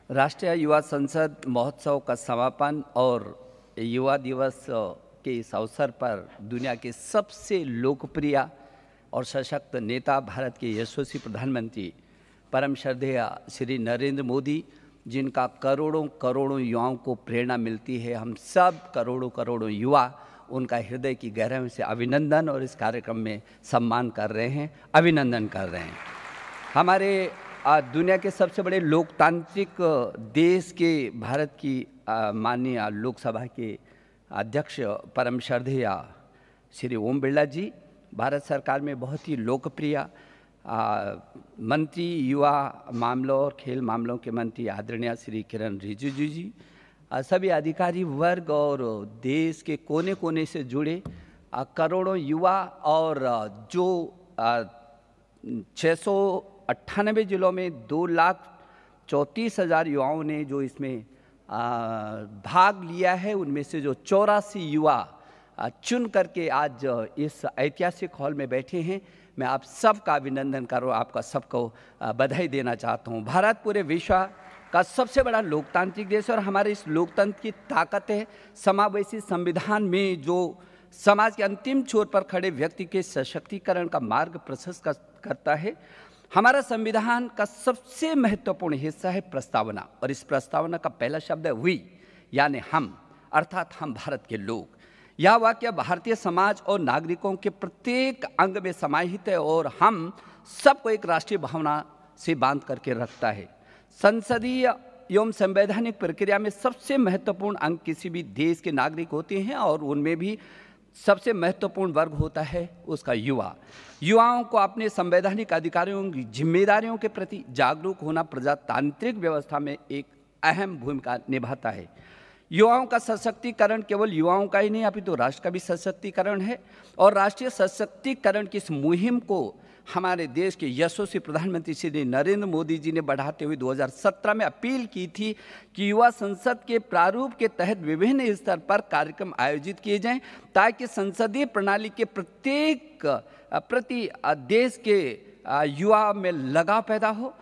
राष्ट्रीय युवा संसद महोत्सव का समापन और युवा दिवस के इस अवसर पर दुनिया के सबसे लोकप्रिय और सशक्त नेता भारत के यशस्वी प्रधानमंत्री परम श्रद्धेय श्री नरेंद्र मोदी, जिनका करोड़ों करोड़ों युवाओं को प्रेरणा मिलती है, हम सब करोड़ों करोड़ों युवा उनका हृदय की गहराइयों से अभिनंदन और इस कार्यक्रम में सम्मान कर रहे हैं, अभिनंदन कर रहे हैं। हमारे दुनिया के सबसे बड़े लोकतांत्रिक देश के भारत की माननीय लोकसभा के अध्यक्ष परम श्रद्धेय श्री ओम बिरला जी, भारत सरकार में बहुत ही लोकप्रिय मंत्री, युवा मामलों और खेल मामलों के मंत्री आदरणीय श्री किरण रिजिजू जी, सभी अधिकारी वर्ग और देश के कोने कोने से जुड़े करोड़ों युवा और जो 698 जिलों में 2,34,000 युवाओं ने जो इसमें भाग लिया है, उनमें से जो 84 युवा चुन करके आज इस ऐतिहासिक हॉल में बैठे हैं, मैं आप सबका अभिनंदन करूँ, आपका सबको बधाई देना चाहता हूँ। भारत पूरे विश्व का सबसे बड़ा लोकतांत्रिक देश और हमारे इस लोकतंत्र की ताकत है समावेशी संविधान में जो समाज के अंतिम छोर पर खड़े व्यक्ति के सशक्तिकरण का मार्ग प्रशस्त करता है। हमारा संविधान का सबसे महत्वपूर्ण हिस्सा है प्रस्तावना, और इस प्रस्तावना का पहला शब्द है वी, यानी हम, अर्थात हम भारत के लोग। यह वाक्य भारतीय समाज और नागरिकों के प्रत्येक अंग में समाहित है और हम सबको एक राष्ट्रीय भावना से बांध करके रखता है। संसदीय एवं संवैधानिक प्रक्रिया में सबसे महत्वपूर्ण अंग किसी भी देश के नागरिक होते हैं और उनमें भी सबसे महत्वपूर्ण वर्ग होता है उसका युवा। युवाओं को अपने संवैधानिक अधिकारों की जिम्मेदारियों के प्रति जागरूक होना प्रजातांत्रिक व्यवस्था में एक अहम भूमिका निभाता है। युवाओं का सशक्तिकरण केवल युवाओं का ही नहीं अपितु तो राष्ट्र का भी सशक्तिकरण है, और राष्ट्रीय सशक्तिकरण की इस मुहिम को हमारे देश के यशस्वी प्रधानमंत्री श्री नरेंद्र मोदी जी ने बढ़ाते हुए 2017 में अपील की थी कि युवा संसद के प्रारूप के तहत विभिन्न स्तर पर कार्यक्रम आयोजित किए जाएं, ताकि संसदीय प्रणाली के प्रत्येक प्रति देश के युवा में लगाव पैदा हो,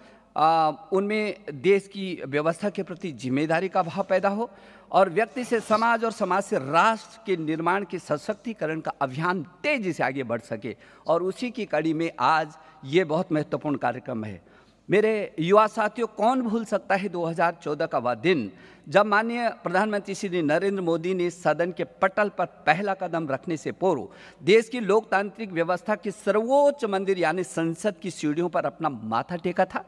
उनमें देश की व्यवस्था के प्रति जिम्मेदारी का भाव पैदा हो और व्यक्ति से समाज और समाज से राष्ट्र के निर्माण के सशक्तिकरण का अभियान तेजी से आगे बढ़ सके। और उसी की कड़ी में आज ये बहुत महत्वपूर्ण कार्यक्रम है। मेरे युवा साथियों, कौन भूल सकता है 2014 का वह दिन जब माननीय प्रधानमंत्री श्री नरेंद्र मोदी ने सदन के पटल पर पहला कदम रखने से पूर्व देश की लोकतांत्रिक व्यवस्था के सर्वोच्च मंदिर यानी संसद की सीढ़ियों पर अपना माथा टेका था,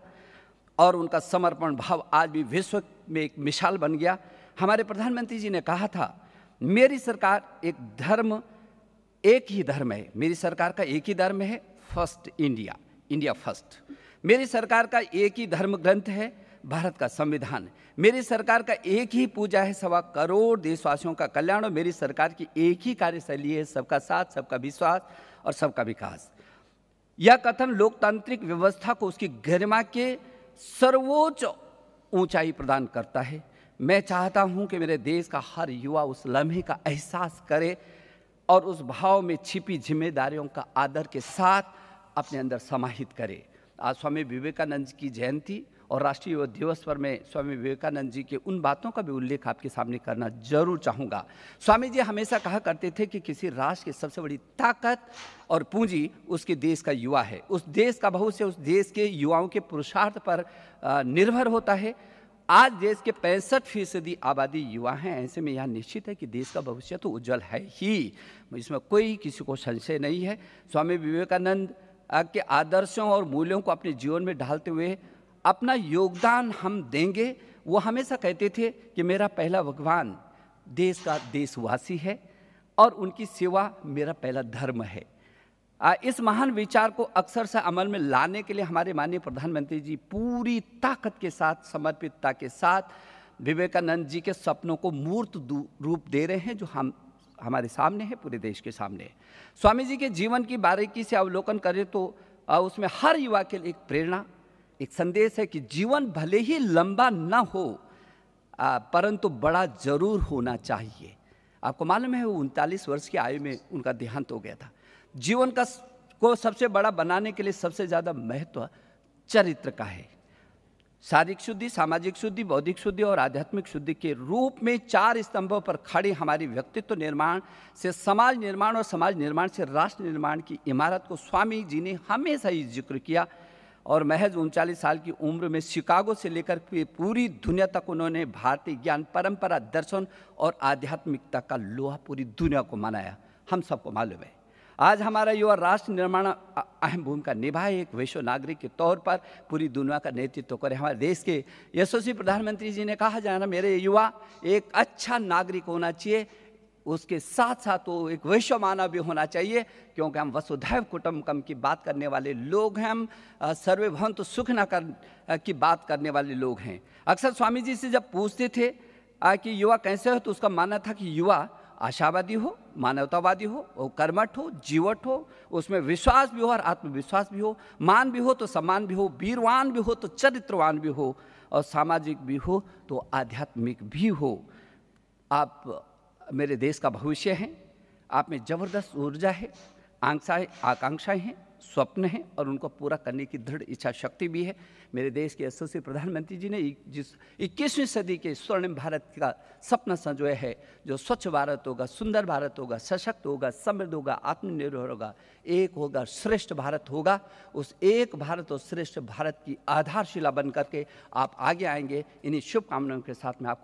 और उनका समर्पण भाव आज भी विश्व में एक मिसाल बन गया। हमारे प्रधानमंत्री जी ने कहा था, मेरी सरकार एक ही धर्म है, मेरी सरकार का एक ही धर्म है, फर्स्ट इंडिया, इंडिया फर्स्ट। मेरी सरकार का एक ही धर्म ग्रंथ है, भारत का संविधान। मेरी सरकार का एक ही पूजा है, 1.25 करोड़ देशवासियों का कल्याण, और मेरी सरकार की एक ही कार्यशैली है, सबका साथ, सबका विश्वास और सबका विकास। यह कथन लोकतांत्रिक व्यवस्था को उसकी गरिमा के सर्वोच्च ऊंचाई प्रदान करता है। मैं चाहता हूं कि मेरे देश का हर युवा उस लम्हे का एहसास करे और उस भाव में छिपी जिम्मेदारियों का आदर के साथ अपने अंदर समाहित करे। आज स्वामी विवेकानंद की जयंती और राष्ट्रीय युवा दिवस पर मैं स्वामी विवेकानंद जी के उन बातों का भी उल्लेख आपके सामने करना जरूर चाहूँगा। स्वामी जी हमेशा कहा करते थे कि किसी राष्ट्र की सबसे बड़ी ताकत और पूंजी उसके देश का युवा है। उस देश का भविष्य उस देश के युवाओं के पुरुषार्थ पर निर्भर होता है। आज देश के 65% आबादी युवा हैं, ऐसे में यह निश्चित है कि देश का भविष्य तो उज्जवल है ही, इसमें कोई किसी को संशय नहीं है। स्वामी विवेकानंद के आदर्शों और मूल्यों को अपने जीवन में ढालते हुए अपना योगदान हम देंगे। वो हमेशा कहते थे कि मेरा पहला भगवान देश का देशवासी है और उनकी सेवा मेरा पहला धर्म है। इस महान विचार को अक्सर से अमल में लाने के लिए हमारे माननीय प्रधानमंत्री जी पूरी ताकत के साथ, समर्पितता के साथ विवेकानंद जी के सपनों को मूर्त रूप दे रहे हैं, जो हमारे सामने है, पूरे देश के सामने है। स्वामी जी के जीवन की बारीकी से अवलोकन करें तो उसमें हर युवा के लिए एक प्रेरणा, एक संदेश है कि जीवन भले ही लंबा ना हो परंतु बड़ा जरूर होना चाहिए। आपको मालूम है, वो 39 वर्ष की आयु में उनका देहांत हो गया था। जीवन को सबसे बड़ा बनाने के लिए सबसे ज़्यादा महत्व चरित्र का है। शारीरिक शुद्धि, सामाजिक शुद्धि, बौद्धिक शुद्धि और आध्यात्मिक शुद्धि के रूप में 4 स्तंभों पर खड़े हमारी व्यक्तित्व निर्माण से समाज निर्माण और समाज निर्माण से राष्ट्र निर्माण की इमारत को स्वामी जी ने हमेशा ही जिक्र किया। और महज 39 साल की उम्र में शिकागो से लेकर पूरी दुनिया तक उन्होंने भारतीय ज्ञान, परंपरा, दर्शन और आध्यात्मिकता का लोहा पूरी दुनिया को मनाया। हम सबको मालूम है आज हमारा युवा राष्ट्र निर्माण अहम भूमिका निभाए, एक वैश्व नागरिक के तौर पर पूरी दुनिया का नेतृत्व करे। हमारे देश के यशस्वी प्रधानमंत्री जी ने कहा जाना, मेरे युवा एक अच्छा नागरिक होना चाहिए, उसके साथ साथ वो एक वैश्व मानव भी होना चाहिए, क्योंकि हम वसुधैव कुटुंबकम की बात करने वाले लोग हैं, हम सर्वे भवन्तु सुखिनः की बात करने वाले लोग हैं। अक्सर स्वामी जी से जब पूछते थे कि युवा कैसे हो, तो उसका मानना था कि युवा आशावादी हो, मानवतावादी हो, वो कर्मठ हो, जीवट हो, उसमें विश्वास भी हो और आत्मविश्वास भी हो, मान भी हो तो सम्मान भी हो, वीरवान भी हो तो चरित्रवान भी हो, और सामाजिक भी हो तो आध्यात्मिक भी हो। आप मेरे देश का भविष्य हैं, आप में ज़बरदस्त ऊर्जा है, आकांक्षाएं हैं, स्वप्न हैं और उनको पूरा करने की दृढ़ इच्छा शक्ति भी है। मेरे देश के यशस्वी प्रधानमंत्री जी ने जिस 21वीं सदी के स्वर्णिम भारत का सपना संजोया है, जो स्वच्छ भारत होगा, सुंदर भारत होगा, सशक्त होगा, समृद्ध होगा, आत्मनिर्भर होगा, एक होगा, श्रेष्ठ भारत होगा, उस एक भारत और श्रेष्ठ भारत की आधारशिला बन करके आप आगे आएंगे। इन्हीं शुभकामनाओं के साथ मैं आपको